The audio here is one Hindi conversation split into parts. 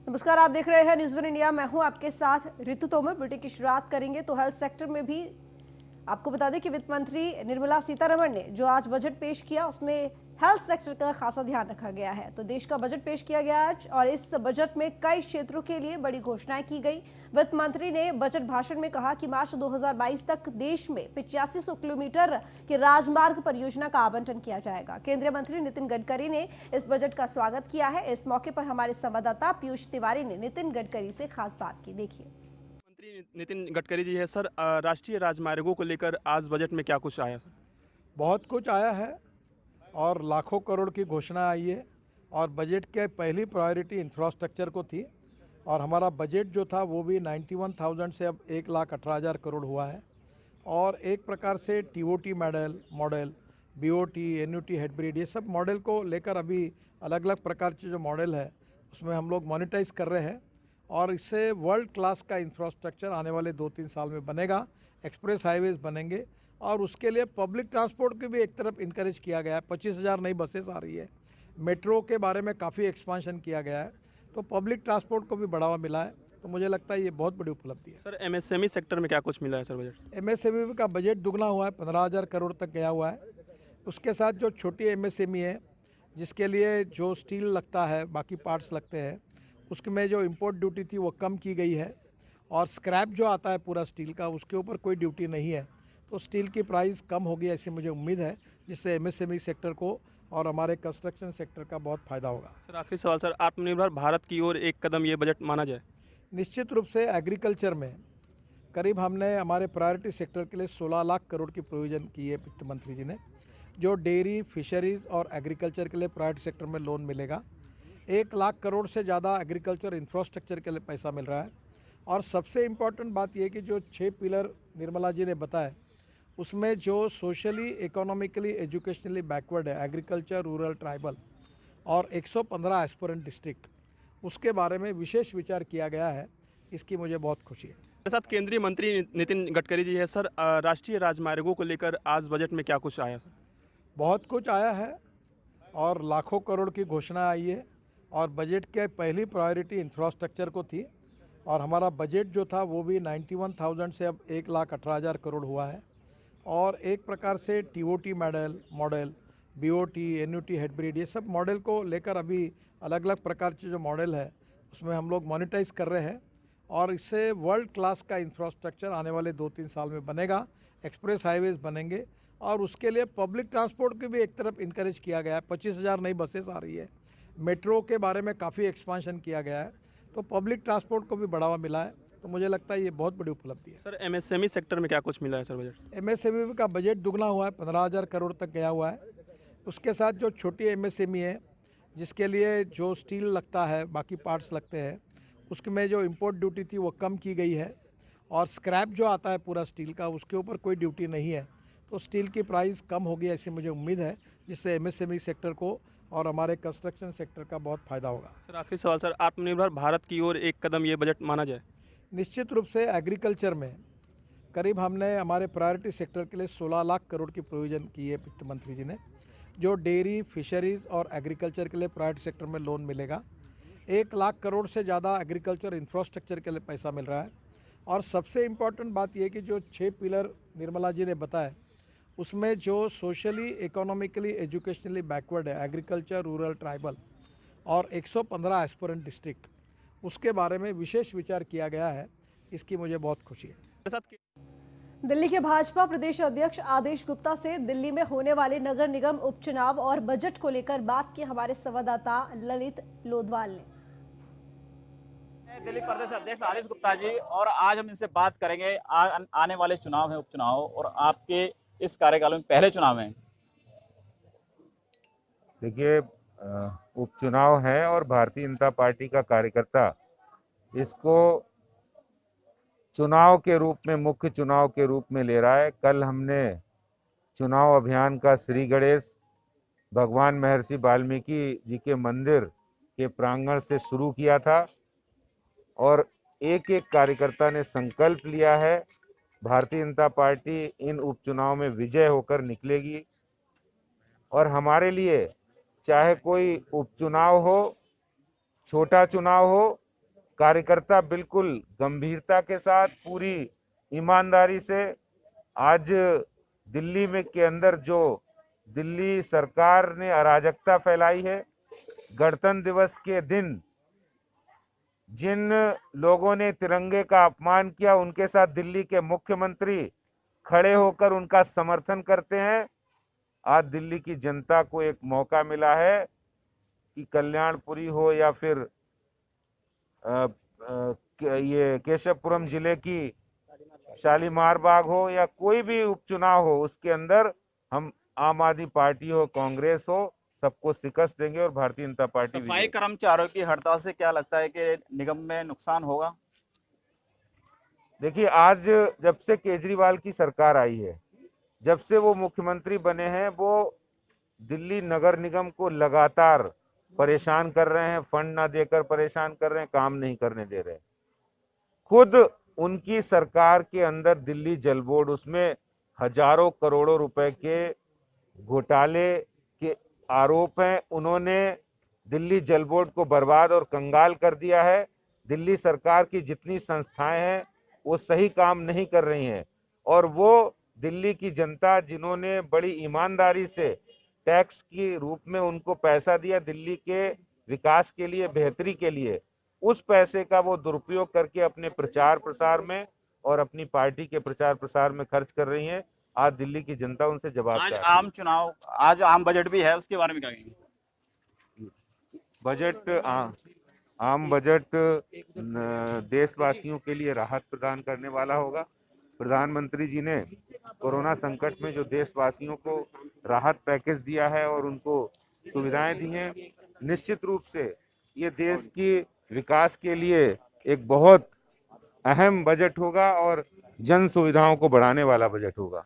नमस्कार, आप देख रहे हैं न्यूज़ वन इंडिया। मैं हूं आपके साथ ऋतु तोमर। बुलेटिन की शुरुआत करेंगे तो हेल्थ सेक्टर में भी आपको बता दें कि वित्त मंत्री निर्मला सीतारमण ने जो आज बजट पेश किया उसमें हेल्थ सेक्टर का खासा ध्यान रखा गया है। तो देश का बजट पेश किया गया आज और इस बजट में कई क्षेत्रों के लिए बड़ी घोषणाएं की गई। वित्त मंत्री ने बजट भाषण में कहा कि मार्च 2022 तक देश में 8500 किलोमीटर के राजमार्ग परियोजना का आवंटन किया जाएगा। केंद्रीय मंत्री नितिन गडकरी ने इस बजट का स्वागत किया है। इस मौके पर हमारे संवाददाता पीयूष तिवारी ने नितिन गडकरी से खास बात की। देखिए, मंत्री नितिन गडकरी जी है सर। राष्ट्रीय राजमार्गों को लेकर आज बजट में क्या कुछ आया सर? बहुत कुछ आया है और लाखों करोड़ की घोषणा आई है और बजट के पहली प्रायोरिटी इंफ्रास्ट्रक्चर को थी और हमारा बजट जो था वो भी 91,000 से अब 1,18,000 करोड़ हुआ है। और एक प्रकार से TOT model BOT NUT hybrid ये सब मॉडल को लेकर अभी अलग अलग प्रकार के जो मॉडल है उसमें हम लोग मोनेटाइज कर रहे हैं और इससे वर्ल्ड क्लास का इंफ्रास्ट्रक्चर आने वाले 2-3 साल में बनेगा। एक्सप्रेस हाईवेज बनेंगे और उसके लिए पब्लिक ट्रांसपोर्ट को भी एक तरफ इंकरेज किया गया है। 25,000 नई बसेस आ रही है। मेट्रो के बारे में काफ़ी एक्सपांशन किया गया है, तो पब्लिक ट्रांसपोर्ट को भी बढ़ावा मिला है। तो मुझे लगता है ये बहुत बड़ी उपलब्धि है। सर एमएसएमई सेक्टर में क्या कुछ मिला है सर बजट से? एमएसएमई का बजट दुगना हुआ है, 15,000 करोड़ तक गया हुआ है। उसके साथ जो छोटी एमएसएमई है जिसके लिए जो स्टील लगता है, बाकी पार्ट्स लगते हैं, उसमें जो इंपोर्ट ड्यूटी थी वो कम की गई है और स्क्रैप जो आता है पूरा स्टील का उसके ऊपर कोई ड्यूटी नहीं है। तो स्टील की प्राइस कम होगी ऐसी मुझे उम्मीद है, जिससे एमएसएमई सेक्टर को और हमारे कंस्ट्रक्शन सेक्टर का बहुत फ़ायदा होगा। सर आखिरी सवाल सर, आत्मनिर्भर भारत की ओर एक कदम ये बजट माना जाए? निश्चित रूप से एग्रीकल्चर में करीब हमने हमारे प्रायोरिटी सेक्टर के लिए 16 लाख करोड़ की प्रोविज़न की है वित्त मंत्री जी ने। जो डेयरी, फिशरीज़ और एग्रीकल्चर के लिए प्रायोरिटी सेक्टर में लोन मिलेगा। 1 लाख करोड़ से ज़्यादा एग्रीकल्चर इंफ्रास्ट्रक्चर के लिए पैसा मिल रहा है। और सबसे इम्पॉर्टेंट बात यह कि जो 6 पिलर निर्मला जी ने बताया उसमें जो सोशली, इकोनॉमिकली, एजुकेशनली बैकवर्ड है, एग्रीकल्चर, रूरल, ट्राइबल और 115 एस्पिरेंट डिस्ट्रिक्ट, उसके बारे में विशेष विचार किया गया है। इसकी मुझे बहुत खुशी है। मेरे साथ केंद्रीय मंत्री नितिन गडकरी जी है सर। राष्ट्रीय राजमार्गों को लेकर आज बजट में क्या कुछ आया सर? बहुत कुछ आया है और लाखों करोड़ की घोषणा आई है और बजट के पहली प्रायोरिटी इंफ्रास्ट्रक्चर को थी और हमारा बजट जो था वो भी 91,000 से अब 1,18,000 करोड़ हुआ है। और एक प्रकार से TOT model BOT NUT hybrid ये सब मॉडल को लेकर अभी अलग अलग प्रकार के जो मॉडल है उसमें हम लोग मोनेटाइज कर रहे हैं और इससे वर्ल्ड क्लास का इंफ्रास्ट्रक्चर आने वाले 2-3 साल में बनेगा। एक्सप्रेस हाईवेज बनेंगे और उसके लिए पब्लिक ट्रांसपोर्ट को भी एक तरफ इंकरेज किया गया है। 25,000 नई बसेस आ रही है। मेट्रो के बारे में काफ़ी एक्सपांशन किया गया है, तो पब्लिक ट्रांसपोर्ट को भी बढ़ावा मिला है। तो मुझे लगता है ये बहुत बड़ी उपलब्धि है। सर एमएसएमई सेक्टर में क्या कुछ मिला है सर बजट से? एमएसएमई का बजट दुगना हुआ है, 15,000 करोड़ तक गया हुआ है। उसके साथ जो छोटी एमएसएमई है जिसके लिए जो स्टील लगता है, बाकी पार्ट्स लगते हैं, उसमें जो इंपोर्ट ड्यूटी थी वो कम की गई है और स्क्रैप जो आता है पूरा स्टील का उसके ऊपर कोई ड्यूटी नहीं है। तो स्टील की प्राइस कम होगी ऐसी मुझे उम्मीद है, जिससे एमएसएमई सेक्टर को और हमारे कंस्ट्रक्शन सेक्टर का बहुत फ़ायदा होगा। सर आखिरी सवाल सर, आत्मनिर्भर भारत की ओर एक कदम ये बजट माना जाए? निश्चित रूप से एग्रीकल्चर में करीब हमने हमारे प्रायोरिटी सेक्टर के लिए 16 लाख करोड़ की प्रोविज़न की है वित्त मंत्री जी ने। जो डेयरी, फिशरीज़ और एग्रीकल्चर के लिए प्राइवेट सेक्टर में लोन मिलेगा। 1 लाख करोड़ से ज़्यादा एग्रीकल्चर इंफ्रास्ट्रक्चर के लिए पैसा मिल रहा है। और सबसे इम्पॉर्टेंट बात यह कि जो 6 पिलर निर्मला जी ने बताया उसमें जो सोशली, इकोनॉमिकली, एजुकेशनली बैकवर्ड है, एग्रीकल्चर, रूरल, ट्राइबल और 115 एस्पिरेंट डिस्ट्रिक्ट, उसके बारे में विशेष विचार किया गया है। इसकी मुझे बहुत खुशी है। मेरे साथ दिल्ली के भाजपा प्रदेश अध्यक्ष आदेश गुप्ता से दिल्ली में होने वाले नगर निगम उपचुनाव और बजट को लेकर बात की हमारे संवाददाता ललित लोधवाल ने। दिल्ली प्रदेश अध्यक्ष आदेश गुप्ता जी, और आज हम इनसे बात करेंगे। आने वाले चुनाव हैं, उपचुनाव, और आपके इस कार्यकाल में पहले चुनाव हैं। देखिए, उपचुनाव है और भारतीय जनता पार्टी का कार्यकर्ता इसको चुनाव के रूप में, मुख्य चुनाव के रूप में ले रहा है। कल हमने चुनाव अभियान का श्री गणेश भगवान महर्षि वाल्मीकि जी के मंदिर के प्रांगण से शुरू किया था और एक एक कार्यकर्ता ने संकल्प लिया है भारतीय जनता पार्टी इन उपचुनाव में विजय होकर निकलेगी। और हमारे लिए चाहे कोई उपचुनाव हो, छोटा चुनाव हो कार्यकर्ता बिल्कुल गंभीरता के साथ, पूरी ईमानदारी से आज दिल्ली में के अंदर जो दिल्ली सरकार ने अराजकता फैलाई है, गणतंत्र दिवस के दिन जिन लोगों ने तिरंगे का अपमान किया, उनके साथ दिल्ली के मुख्यमंत्री खड़े होकर उनका समर्थन करते हैं। आज दिल्ली की जनता को एक मौका मिला है कि कल्याणपुरी हो या फिर ये केशवपुरम जिले की शालीमार बाग हो या कोई भी उपचुनाव हो, उसके अंदर हम आम आदमी पार्टी हो, कांग्रेस हो, सबको शिकस्त देंगे और भारतीय जनता पार्टी सफाई कर्मचारियों की हड़ताल से क्या लगता है कि निगम में नुकसान होगा? देखिए, आज जब से केजरीवाल की सरकार आई है, जब से वो मुख्यमंत्री बने हैं, वो दिल्ली नगर निगम को लगातार परेशान कर रहे हैं, फंड ना देकर परेशान कर रहे हैं, काम नहीं करने दे रहे। खुद उनकी सरकार के अंदर दिल्ली जल बोर्ड, उसमें हजारों करोड़ों रुपए के घोटाले के आरोप हैं। उन्होंने दिल्ली जल बोर्ड को बर्बाद और कंगाल कर दिया है। दिल्ली सरकार की जितनी संस्थाएं हैं वो सही काम नहीं कर रही हैं, और वो दिल्ली की जनता जिन्होंने बड़ी ईमानदारी से टैक्स के रूप में उनको पैसा दिया दिल्ली के विकास के लिए, बेहतरी के लिए, उस पैसे का वो दुरुपयोग करके अपने प्रचार प्रसार में और अपनी पार्टी के प्रचार प्रसार में खर्च कर रही हैं। आज दिल्ली की जनता उनसे जवाब आज चाहती है। आम चुनाव, आज आम बजट भी है, उसके बारे में क्या कहेंगे? बजट आम बजट देशवासियों के लिए राहत प्रदान करने वाला होगा। प्रधानमंत्री जी ने कोरोना संकट में जो देशवासियों को राहत पैकेज दिया है और उनको सुविधाएं दी हैं, निश्चित रूप से ये देश की विकास के लिए एक बहुत अहम बजट होगा और जन सुविधाओं को बढ़ाने वाला बजट होगा।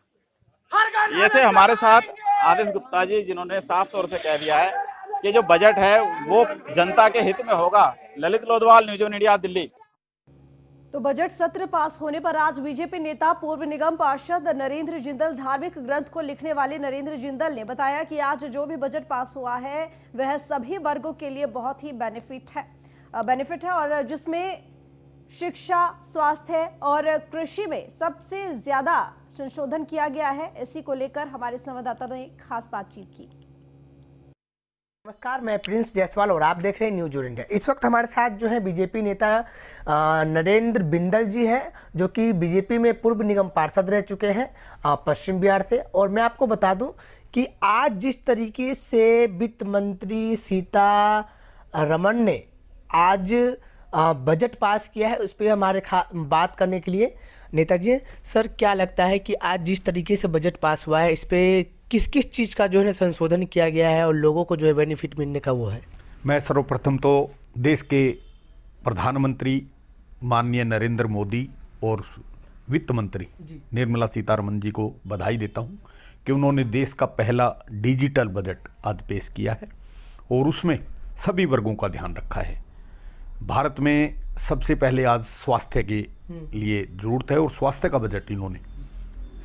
ये थे हमारे साथ आदेश गुप्ता जी, जिन्होंने साफ तौर से कह दिया है कि जो बजट है वो जनता के हित में होगा। Lalit Lodhwal, news 1 India, Delhi. तो बजट सत्र पास होने पर आज बीजेपी नेता पूर्व निगम पार्षद नरेंद्र जिंदल, धार्मिक ग्रंथ को लिखने वाले नरेंद्र जिंदल ने बताया कि आज जो भी बजट पास हुआ है वह सभी वर्गों के लिए बहुत ही बेनिफिट है और जिसमें शिक्षा, स्वास्थ्य और कृषि में सबसे ज्यादा संशोधन किया गया है। इसी को लेकर हमारे संवाददाता ने खास बातचीत की। नमस्कार, मैं प्रिंस जायसवाल और आप देख रहे हैं न्यूज़ इंडिया। इस वक्त हमारे साथ जो है बीजेपी नेता नरेंद्र बिंदल जी हैं, जो कि बीजेपी में पूर्व निगम पार्षद रह चुके हैं पश्चिम बिहार से। और मैं आपको बता दूं कि आज जिस तरीके से वित्त मंत्री सीतारमण ने आज बजट पास किया है, उस पर हमारे बात करने के लिए नेताजी हैं। सर, क्या लगता है कि आज जिस तरीके से बजट पास हुआ है, इस पर किस किस चीज़ का जो है संशोधन किया गया है और लोगों को जो है बेनिफिट मिलने का वो है? मैं सर्वप्रथम तो देश के प्रधानमंत्री माननीय नरेंद्र मोदी और वित्त मंत्री निर्मला सीतारमण जी को बधाई देता हूं कि उन्होंने देश का पहला डिजिटल बजट आज पेश किया है और उसमें सभी वर्गों का ध्यान रखा है। भारत में सबसे पहले आज स्वास्थ्य के लिए जरूरत है और स्वास्थ्य का बजट इन्होंने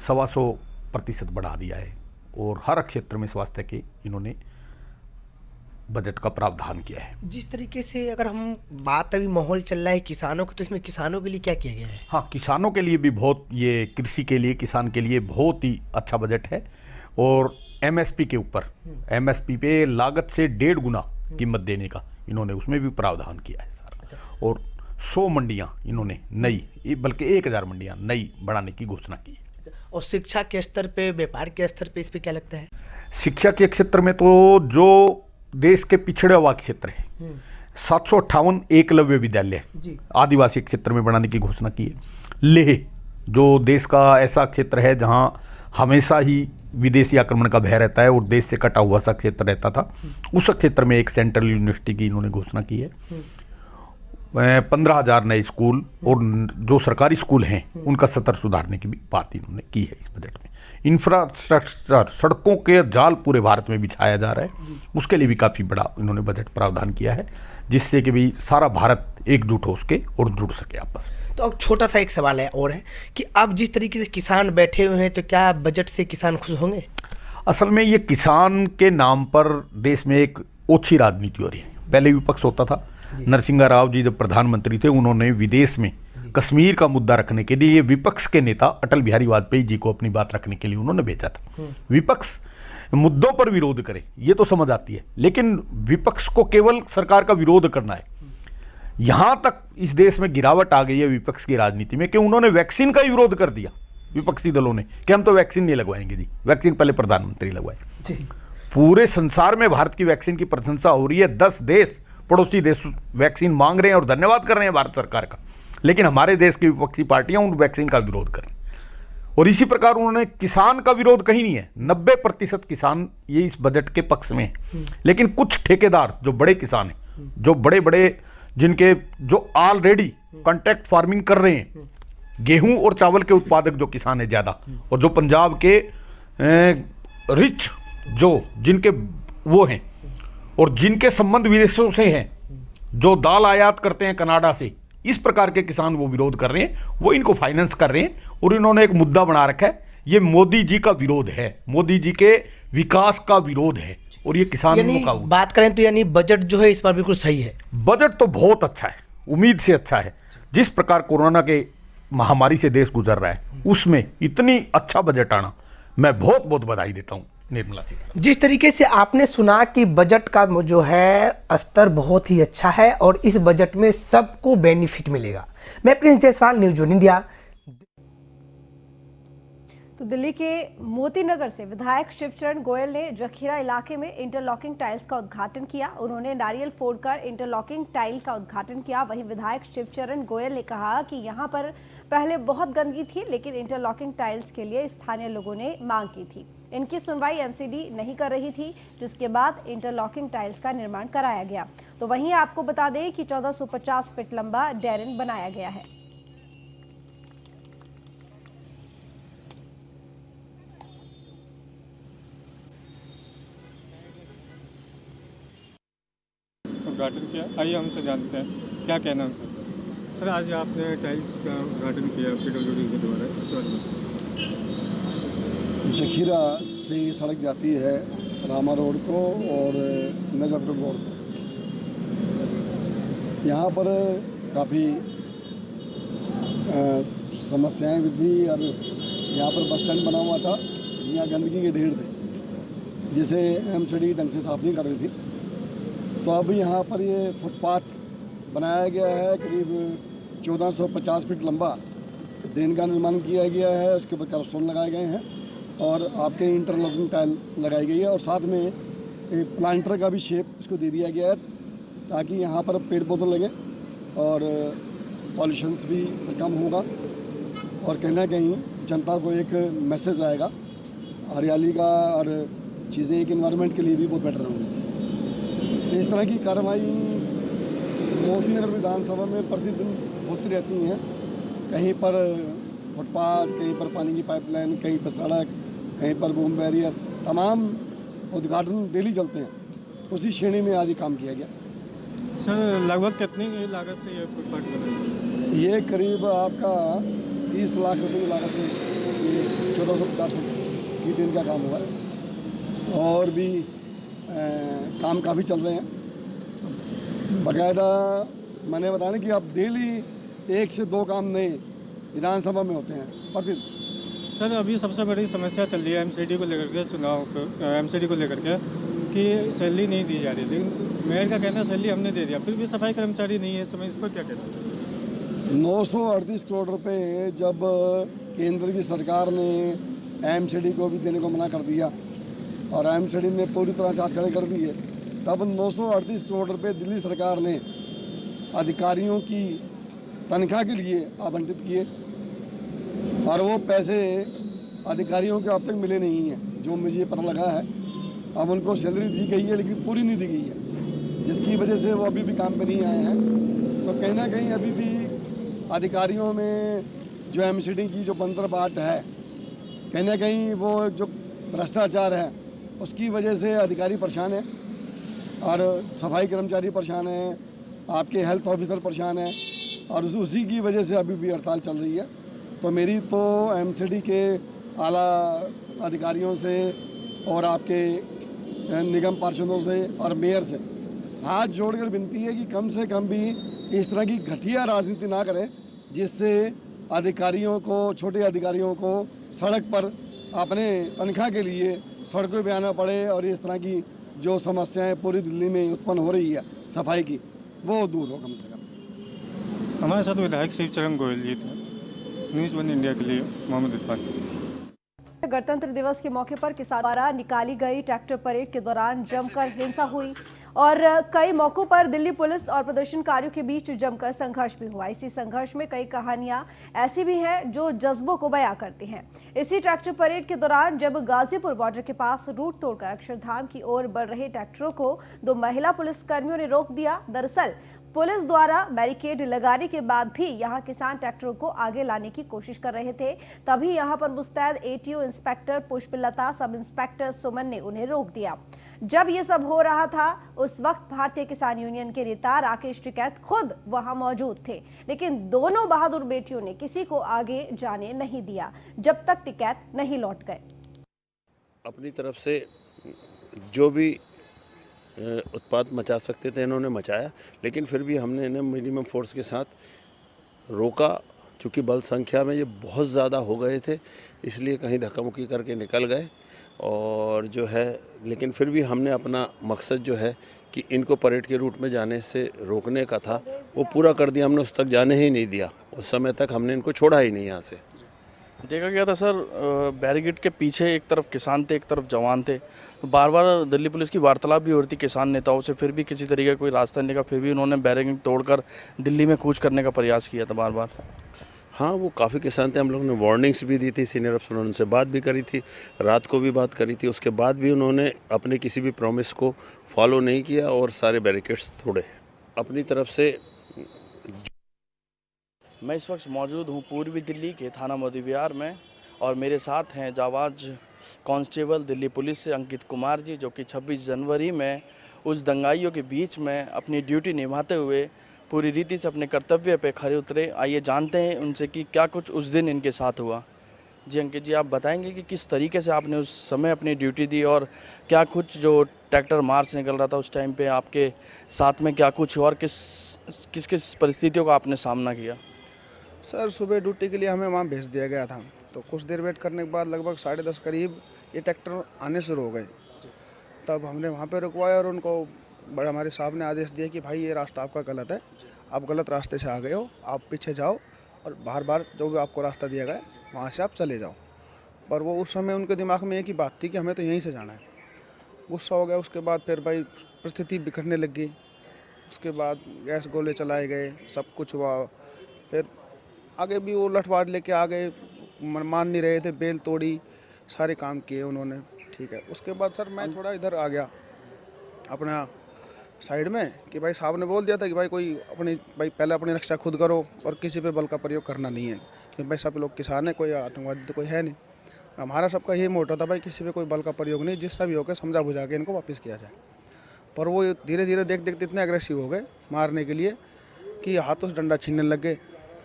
125% बढ़ा दिया है और हर क्षेत्र में स्वास्थ्य के इन्होंने बजट का प्रावधान किया है। जिस तरीके से अगर हम बात, अभी माहौल चल रहा है किसानों को, तो इसमें किसानों के लिए क्या किया गया है? हाँ, किसानों के लिए भी बहुत, ये कृषि के लिए, किसान के लिए बहुत ही अच्छा बजट है। और एमएसपी के ऊपर, एमएसपी पे लागत से 1.5 गुना कीमत देने का इन्होंने उसमें भी प्रावधान किया है सारा। और 100 मंडियाँ इन्होंने नई, बल्कि 1000 मंडियाँ नई बढ़ाने की घोषणा की है। और शिक्षा के स्तर पे, व्यापार के स्तर पे, इस पे क्या लगता है? शिक्षा के क्षेत्र में तो जो देश के पिछड़े हुआ क्षेत्र है, 758 एकलव्य विद्यालय आदिवासी क्षेत्र में बनाने की घोषणा की है। लेह, जो देश का ऐसा क्षेत्र है जहां हमेशा ही विदेशी आक्रमण का भय रहता है और देश से कटा हुआ सा क्षेत्र रहता था, उस क्षेत्र में एक सेंट्रल यूनिवर्सिटी की इन्होंने घोषणा की है। 15,000 नए स्कूल और जो सरकारी स्कूल हैं उनका स्तर सुधारने की भी बात इन्होंने की है इस बजट में। इंफ्रास्ट्रक्चर, सड़कों के जाल पूरे भारत में बिछाया जा रहा है, उसके लिए भी काफ़ी बड़ा इन्होंने बजट प्रावधान किया है, जिससे कि भी सारा भारत एकजुट हो सके और जुड़ सके आपस में। तो अब छोटा सा एक सवाल है और है कि अब जिस तरीके से किसान बैठे हुए हैं, तो क्या बजट से किसान खुश होंगे? असल में ये किसान के नाम पर देश में एक ओछी राजनीति हो रही है। पहले विपक्ष होता था, नरसिंहा राव जी जब प्रधानमंत्री थे, उन्होंने विदेश में कश्मीर का मुद्दा रखने के लिए विपक्ष के नेता अटल बिहारी वाजपेयी जी को अपनी बात रखने के लिए उन्होंने भेजा था। विपक्ष मुद्दों पर विरोध करे ये तो समझ आती है, लेकिन विपक्ष को केवल सरकार का विरोध करना है। यहां तक इस देश में गिरावट आ गई है विपक्ष की राजनीति में कि उन्होंने वैक्सीन का ही विरोध कर दिया विपक्षी दलों ने कि हम तो वैक्सीन नहीं लगवाएंगे जी, वैक्सीन पहले प्रधानमंत्री लगवाए। पूरे संसार में भारत की वैक्सीन की प्रशंसा हो रही है, 10 देश पड़ोसी देश वैक्सीन मांग रहे हैं और धन्यवाद कर रहे हैं भारत सरकार का, लेकिन हमारे देश की विपक्षी पार्टियां उन वैक्सीन का विरोध कर रही हैं। और इसी प्रकार उन्होंने किसान का विरोध कहीं नहीं है, 90% किसान ये इस बजट के पक्ष में है, लेकिन कुछ ठेकेदार जो बड़े किसान हैं, जो बड़े बड़े जिनके जो ऑलरेडी कॉन्ट्रैक्ट फार्मिंग कर रहे हैं, गेहूं और चावल के उत्पादक जो किसान है ज्यादा, और जो पंजाब के रिच जो जिनके वो हैं और जिनके संबंध विदेशों से हैं, जो दाल आयात करते हैं कनाडा से, इस प्रकार के किसान वो विरोध कर रहे हैं, वो इनको फाइनेंस कर रहे हैं। और इन्होंने एक मुद्दा बना रखा है, ये मोदी जी का विरोध है, मोदी जी के विकास का विरोध है, और ये किसानों का बात करें तो यानी बजट जो है इस बार बिल्कुल सही है। बजट तो बहुत अच्छा है, उम्मीद से अच्छा है। जिस प्रकार कोरोना के महामारी से देश गुजर रहा है, उसमें इतनी अच्छा बजट आना, मैं बहुत बहुत बधाई देता हूं निर्मला सीतारमण। जिस तरीके से आपने सुना कि बजट का जो है स्तर बहुत ही अच्छा है और इस बजट में सबको बेनिफिट मिलेगा। मैं प्रिंस जायसवाल, न्यूज़ 1 इंडिया। तो दिल्ली के मोती नगर से विधायक शिवचरण गोयल ने जखीरा इलाके में इंटरलॉकिंग टाइल्स का उद्घाटन किया। उन्होंने नारियल फोड़कर इंटरलॉकिंग टाइल का उद्घाटन किया। वहीं विधायक शिवचरण गोयल ने कहा कि यहां पर पहले बहुत गंदगी थी, लेकिन इंटरलॉकिंग टाइल्स के लिए स्थानीय लोगों ने मांग की थी। इनकी सुनवाई एमसीडी नहीं कर रही थी, जिसके बाद इंटरलॉकिंग टाइल्स का निर्माण कराया गया। तो वहीं आपको बता दें कि 1450 फीट लंबा डैरन बनाया गया है। उद्घाटन किया, आइए हमसे जानते हैं क्या कहना है उनका। सर, आज आपने टाइल्स का उद्घाटन किया पीडब्ल्यूडी के द्वारा, इसके बारे में। जखीरा से सड़क जाती है रामा रोड को और नजफगढ़ रोड को। यहाँ पर काफ़ी समस्याएं भी थी और यहाँ पर बस स्टैंड बना हुआ था, यहाँ गंदगी के ढेर थे जिसे एमसीडी ढंग से साफ़ नहीं कर रही थी। तो अब यहाँ पर ये फुटपाथ बनाया गया है, करीब 1450 फीट लंबा ड्रेन का निर्माण किया गया है। उसके ऊपर कर्बस्टोन लगाए गए हैं और आपके इंटरलॉकिंग टाइल्स लगाई गई है और साथ में एक प्लांटर का भी शेप इसको दे दिया गया है ताकि यहाँ पर पेड़ पौधे लगे और पॉल्यूशंस भी कम होगा और कहीं ना कहीं जनता को एक मैसेज आएगा हरियाली का और चीज़ें एक इन्वायरमेंट के लिए भी बहुत बेटर होंगी। इस तरह की कार्रवाई मोती नगर विधानसभा में प्रतिदिन होती रहती हैं। कहीं पर फुटपाथ, कहीं पर पानी की पाइपलाइन, कहीं पर सड़क, कहीं पर बूम बैरियर, तमाम उद्घाटन डेली चलते हैं। उसी श्रेणी में आज ये काम किया गया। सर, लगभग कितनी लागत से ये फुटपाथ बना? ये करीब आपका 30 लाख रुपए की लागत से ये 1450 फुट की ड्रेन का काम हुआ है और भी काम काफ़ी चल रहे हैं। बाकायदा मैंने बताया कि अब डेली 1 से 2 काम नए विधानसभा में होते हैं प्रतिदिन। सर, अभी सबसे बड़ी समस्या चल रही है एमसीडी को लेकर के, चुनाव को एमसीडी को लेकर के कि सैलरी नहीं दी जा रही, लेकिन मेयर का कहना है सैलरी हमने दे दिया, फिर भी सफाई कर्मचारी नहीं है इस समय। इस पर क्या कहते हैं? 938 करोड़ रुपए जब केंद्र की सरकार ने एमसीडी को भी देने को मना कर दिया और एमसीडी ने पूरी तरह से हाथ खड़े कर दिए, तब 938 करोड़ रुपए दिल्ली सरकार ने अधिकारियों की तनख्वाह के लिए आवंटित किए और वो पैसे अधिकारियों को अब तक मिले नहीं हैं। जो मुझे पता लगा है, अब उनको सैलरी दी गई है लेकिन पूरी नहीं दी गई है, जिसकी वजह से वो अभी भी काम पे नहीं आए हैं। तो कहीं ना कहीं अभी भी अधिकारियों में जो एमसीडी की जो बंदरबाट है, कहीं ना कहीं वो जो भ्रष्टाचार है उसकी वजह से अधिकारी परेशान है और सफाई कर्मचारी परेशान है, आपके हेल्थ ऑफिसर परेशान है और उसी की वजह से अभी भी हड़ताल चल रही है। तो मेरी तो एमसीडी के आला अधिकारियों से और आपके निगम पार्षदों से और मेयर से हाथ जोड़कर विनती है कि कम से कम भी इस तरह की घटिया राजनीति ना करें, जिससे अधिकारियों को, छोटे अधिकारियों को सड़क पर अपने तनख्वाह के लिए सड़कों पे आना पड़े और इस तरह की जो समस्याएं पूरी दिल्ली में उत्पन्न हो रही है सफाई की, वो दूर हो कम से कम। हमारे साथ विधायक शिवचरण गोयल जी थे। न्यूज़ 1 इंडिया के लिए मोहम्मद इरफान। गणतंत्र दिवस के मौके पर किसानों द्वारा निकाली गई ट्रैक्टर परेड के दौरान जमकर हिंसा हुई और कई मौकों पर दिल्ली पुलिस और प्रदर्शनकारियों के बीच जमकर संघर्ष भी हुआ। इसी संघर्ष में कई कहानियां ऐसी भी हैं जो जज्बों को बयां करती हैं। इसी ट्रैक्टर परेड के दौरान जब गाजीपुर बॉर्डर के पास रूट तोड़कर अक्षरधाम की ओर बढ़ रहे ट्रैक्टरों को 2 महिला पुलिसकर्मियों ने रोक दिया। दरअसल पुलिस द्वारा बैरिकेड लगाने के बाद भी यहां किसान ट्रैक्टरों को आगे लाने की कोशिश कर रहे थे। तभी यहां पर मुस्तैद ATO inspector Pushpalata, sub inspector सुमन ने उन्हें रोक दिया। जब ये सब हो रहा था उस वक्त भारतीय किसान यूनियन के नेता राकेश टिकैत खुद वहां मौजूद थे, लेकिन दोनों बहादुर बेटियों ने किसी को आगे जाने नहीं दिया जब तक टिकैत नहीं लौट गए। अपनी तरफ से जो भी उत्पात मचा सकते थे इन्होंने मचाया, लेकिन फिर भी हमने इन्हें मिनिमम फोर्स के साथ रोका। चूँकि बल संख्या में ये बहुत ज़्यादा हो गए थे, इसलिए कहीं धक्का-मुक्की करके निकल गए और जो है, लेकिन फिर भी हमने अपना मकसद जो है कि इनको परेड के रूट में जाने से रोकने का था, वो पूरा कर दिया। हमने उस तक जाने ही नहीं दिया। उस समय तक हमने इनको छोड़ा ही नहीं यहाँ से। देखा गया था सर, बैरिकेड के पीछे एक तरफ किसान थे, एक तरफ जवान थे। तो बार बार दिल्ली पुलिस की वार्तालाप भी हो रही थी किसान नेताओं से, फिर भी किसी तरीके का कोई रास्ता नहीं निकला। फिर भी उन्होंने बैरिकेड तोड़कर दिल्ली में कूच करने का प्रयास किया था बार बार। हाँ, वो काफ़ी किसान थे। हम लोगों ने वार्निंग्स भी दी थी, सीनियर अफसर उनसे बात भी करी थी, रात को भी बात करी थी। उसके बाद भी उन्होंने अपने किसी भी प्रॉमिस को फॉलो नहीं किया और सारे बैरिकेड्स तोड़े। अपनी तरफ से मैं इस वक्त मौजूद हूँ पूर्वी दिल्ली के थाना मोदी विहार में और मेरे साथ हैं जाबाज कांस्टेबल दिल्ली पुलिस से अंकित कुमार जी, जो कि 26 जनवरी में उस दंगाइयों के बीच में अपनी ड्यूटी निभाते हुए पूरी रीति से अपने कर्तव्य पे खड़े उतरे। आइए जानते हैं उनसे कि क्या कुछ उस दिन इनके साथ हुआ। जी अंकित जी, आप बताएंगे कि किस तरीके से आपने उस समय अपनी ड्यूटी दी और क्या कुछ जो ट्रैक्टर मार्च निकल रहा था उस टाइम पे आपके साथ में क्या कुछ और किस किस परिस्थितियों का आपने सामना किया? सर, सुबह ड्यूटी के लिए हमें वहाँ भेज दिया गया था, तो कुछ देर वेट करने के बाद लगभग 10:30 करीब ये ट्रैक्टर आने शुरू हो गए। तब हमने वहाँ पे रुकवाया और उनको बड़ा हमारे साहब ने आदेश दिया कि भाई ये रास्ता आपका गलत है, आप गलत रास्ते से आ गए हो, आप पीछे जाओ और बार बार जो भी आपको रास्ता दिया गया है वहाँ से आप चले जाओ। पर वो उस समय उनके दिमाग में एक ही बात थी कि हमें तो यहीं से जाना है। गुस्सा हो गया। उसके बाद फिर भाई परिस्थिति बिखरने लग गई। उसके बाद गैस गोले चलाए गए, सब कुछ हुआ। फिर आगे भी वो लठवाड़ लेके आ गए, मान नहीं रहे थे, बेल तोड़ी, सारे काम किए उन्होंने। ठीक है। उसके बाद सर मैं थोड़ा इधर आ गया अपना साइड में कि भाई साहब ने बोल दिया था कि भाई कोई पहले अपनी रक्षा खुद करो और किसी पे बल का प्रयोग करना नहीं है, क्योंकि भाई सब लोग किसान हैं, कोई आतंकवादी तो कोई है नहीं। हमारा सबका यही मोटा था भाई किसी पे कोई बल का प्रयोग नहीं, जिससे भी होकर समझा बुझा के इनको वापस किया जाए। पर वो धीरे धीरे देखते इतने एग्रेसिव हो गए मारने के लिए कि हाथों से डंडा छीनने लग गए।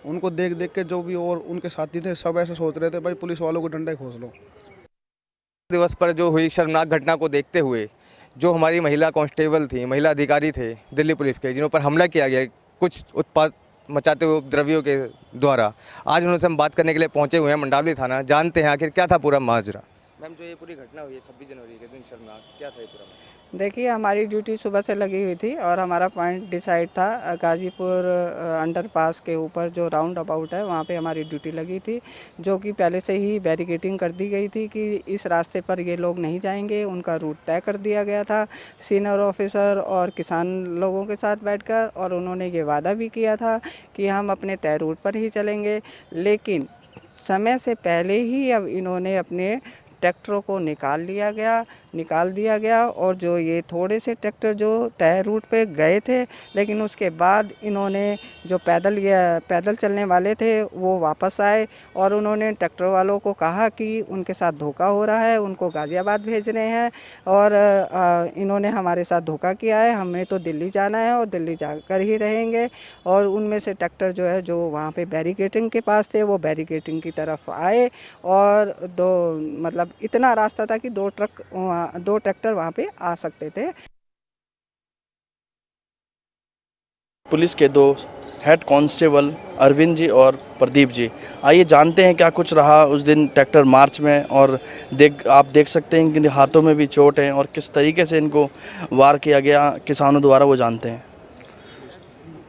उनको देख के जो भी और उनके साथी थे सब ऐसे सोच रहे थे भाई पुलिस वालों को डंडा खोस लो। दिवस पर जो हुई शर्मनाक घटना को देखते हुए जो हमारी महिला कांस्टेबल थी, महिला अधिकारी थे दिल्ली पुलिस के, जिन्हों पर हमला किया गया कुछ उत्पात मचाते हुए उपद्रवियों के द्वारा, आज उनसे हम बात करने के लिए पहुंचे हुए हैं मंडावली थाना। जानते हैं आखिर क्या था पूरा माजरा। मैम, जो ये पूरी घटना हुई है 26 जनवरी के दिन शर्मनाक, क्या था ये पूरा? देखिए, हमारी ड्यूटी सुबह से लगी हुई थी और हमारा पॉइंट डिसाइड था गाजीपुर अंडरपास के ऊपर जो राउंड अबाउट है वहाँ पे हमारी ड्यूटी लगी थी, जो कि पहले से ही बैरिकेडिंग कर दी गई थी कि इस रास्ते पर ये लोग नहीं जाएंगे। उनका रूट तय कर दिया गया था सीनियर ऑफिसर और किसान लोगों के साथ बैठकर, और उन्होंने ये वादा भी किया था कि हम अपने तय रूट पर ही चलेंगे। लेकिन समय से पहले ही अब इन्होंने अपने ट्रैक्टरों को निकाल दिया गया और जो ये थोड़े से ट्रैक्टर जो तय रूट पे गए थे, लेकिन उसके बाद इन्होंने जो पैदल चलने वाले थे वो वापस आए और उन्होंने ट्रैक्टर वालों को कहा कि उनके साथ धोखा हो रहा है, उनको गाज़ियाबाद भेज रहे हैं और इन्होंने हमारे साथ धोखा किया है, हमें तो दिल्ली जाना है और दिल्ली जाकर ही रहेंगे। और उनमें से ट्रैक्टर जो है जो वहाँ पे बैरिकेडिंग के पास थे वो बैरिकेडिंग की तरफ आए और मतलब इतना रास्ता था कि दो ट्रैक्टर वहाँ पे आ सकते थे। पुलिस के 2 हेड कांस्टेबल अरविंद जी और प्रदीप जी, आइए जानते हैं क्या कुछ रहा उस दिन ट्रैक्टर मार्च में। और आप देख सकते हैं कि हाथों में भी चोट है और किस तरीके से इनको वार किया गया किसानों द्वारा, वो जानते हैं।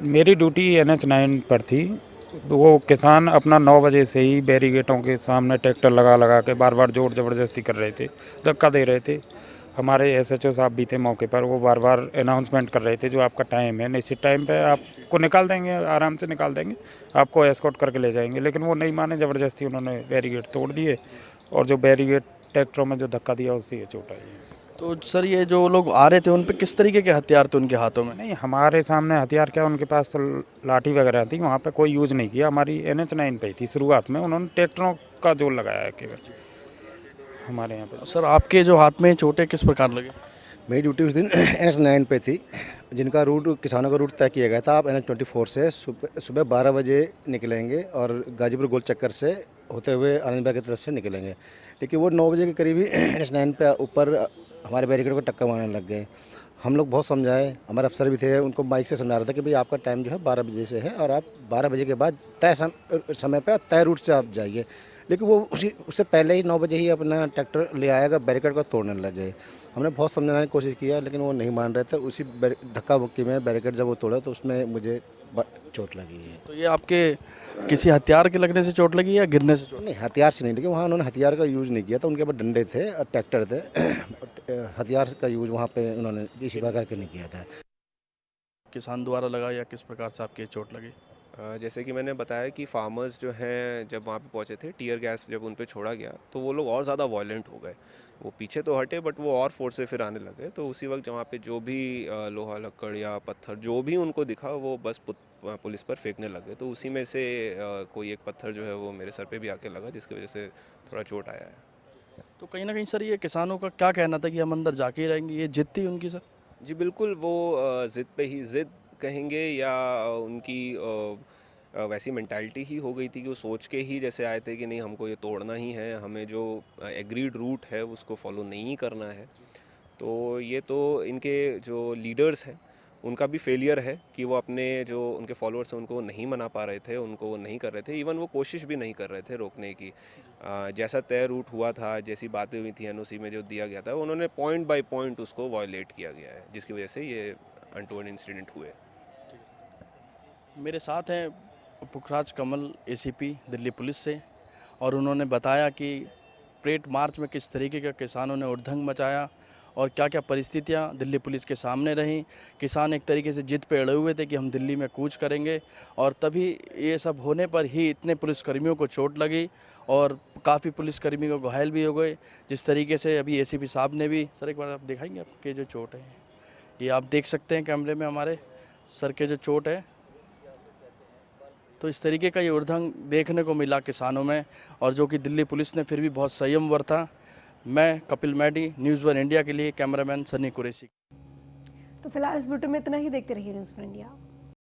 मेरी ड्यूटी NH-9 पर थी। वो किसान अपना 9 बजे से ही बैरिगेटों के सामने ट्रैक्टर लगा के बार बार जोर ज़बरदस्ती कर रहे थे, धक्का दे रहे थे। हमारे SHO साहब भी थे मौके पर, वो बार बार अनाउंसमेंट कर रहे थे जो आपका टाइम है, निश्चित टाइम पे आपको निकाल देंगे, आराम से निकाल देंगे, आपको एस्कॉर्ट करके ले जाएंगे। लेकिन वो नहीं माने, ज़बरदस्ती उन्होंने बैरिगेट तोड़ दिए और जो बैरिगेट ट्रैक्टरों में जो धक्का दिया उससे ये चोट आई। तो सर ये जो लोग आ रहे थे उन पे किस तरीके के हथियार थे उनके हाथों में? नहीं, हमारे सामने हथियार क्या, उनके पास तो लाठी वगैरह थी, वहाँ पे कोई यूज़ नहीं किया। हमारी NH-9 पे थी शुरुआत में, उन्होंने ट्रैक्टरों का जोर लगाया है केवल हमारे यहाँ पे। सर आपके जो हाथ में चोटें किस प्रकार लगे? मेरी ड्यूटी उस दिन NH-9 पे थी, जिनका रूट किसानों का रूट तय किया गया था। आप NH-24 से सुबह 12 बजे निकलेंगे और गाजीपुर गोल चक्कर से होते हुए आनंदबाग की तरफ से निकलेंगे। लेकिन वो 9 बजे के करीब ही NH-9 पे ऊपर हमारे बैरिकेड को टक्कर मारने लग गए। हम लोग बहुत समझाए, हमारे अफसर भी थे, उनको बाइक से समझा रहा था कि भाई आपका टाइम जो है 12 बजे से है और आप 12 बजे के बाद तय समय पर तय रूट से आप जाइए। लेकिन वो उससे पहले ही 9 बजे ही अपना ट्रैक्टर ले आएगा, बैरिकेड को तोड़ने लगे। हमने बहुत समझाने की कोशिश किया लेकिन वो नहीं मान रहे थे। उसी धक्का मुक्की में बैरिकेड जब वो तोड़ा तो उसमें मुझे चोट लगी है। तो ये आपके किसी हथियार के लगने से चोट लगी या गिरने से चोट? नहीं, हथियार से नहीं लगी। वहाँ उन्होंने हथियार का यूज़ नहीं किया था, उनके पास डंडे थे और ट्रैक्टर थे। हथियार का यूज़ वहाँ पे उन्होंने इसी प्रकार के नहीं किया था। किसान द्वारा लगा या किस प्रकार से आपकी चोट लगी? जैसे कि मैंने बताया कि फार्मर्स जो हैं जब वहाँ पे पहुँचे थे, टीयर गैस जब उन पे छोड़ा गया तो वो लोग और ज़्यादा वायलेंट हो गए। वो पीछे तो हटे बट वो और फोर्स से फिर आने लगे। तो उसी वक्त वहाँ पे जो भी लोहा लक्कड़ या पत्थर जो भी उनको दिखा वो बस पुलिस पर फेंकने लगे। तो उसी में से कोई एक पत्थर जो है वो मेरे सर पे भी आके लगा, जिसकी वजह से थोड़ा चोट आया है। तो कहीं ना कहीं सर ये किसानों का क्या कहना था कि हम अंदर जाके ही रहेंगे, ये जिद थी उनकी? सर जी बिल्कुल, वो ज़िद पे ही ज़िद कहेंगे या उनकी वैसी मेंटालिटी ही हो गई थी कि वो सोच के ही जैसे आए थे कि नहीं हमको ये तोड़ना ही है, हमें जो एग्रीड रूट है उसको फॉलो नहीं करना है। तो ये तो इनके जो लीडर्स हैं उनका भी फेलियर है कि वो अपने जो उनके फॉलोअर्स हैं उनको नहीं मना पा रहे थे, उनको नहीं कर रहे थे। इवन वो कोशिश भी नहीं कर रहे थे रोकने की। जैसा तय रूट हुआ था, जैसी बातें हुई थी NOC में जो दिया गया था, उन्होंने पॉइंट बाय पॉइंट उसको वायलेट किया गया है, जिसकी वजह से ये अनटोवर्ड इंसिडेंट हुए। मेरे साथ हैं पुखराज कमल ACP दिल्ली पुलिस से, और उन्होंने बताया कि परेड मार्च में किस तरीके का किसानों ने उद्दंग मचाया और क्या क्या परिस्थितियां दिल्ली पुलिस के सामने रहीं। किसान एक तरीके से जिद पे अड़े हुए थे कि हम दिल्ली में कूच करेंगे, और तभी ये सब होने पर ही इतने पुलिसकर्मियों को चोट लगी और काफ़ी पुलिसकर्मी को घायल भी हो गए। जिस तरीके से अभी ACP साहब ने भी, सर एक बार आप दिखाएंगे आपके जो चोट है, ये आप देख सकते हैं कैमरे में हमारे सर के जो चोट है। तो इस तरीके का ये उद्दंग देखने को मिला किसानों में, और जो कि दिल्ली पुलिस ने फिर भी बहुत संयम बरता। मैं कपिल मैडी, न्यूज़1 इंडिया के लिए कैमरामैन सनी कुरैशी। तो फिलहाल इस बुलेटिन में इतना ही। देखते रहिए न्यूज़1 इंडिया।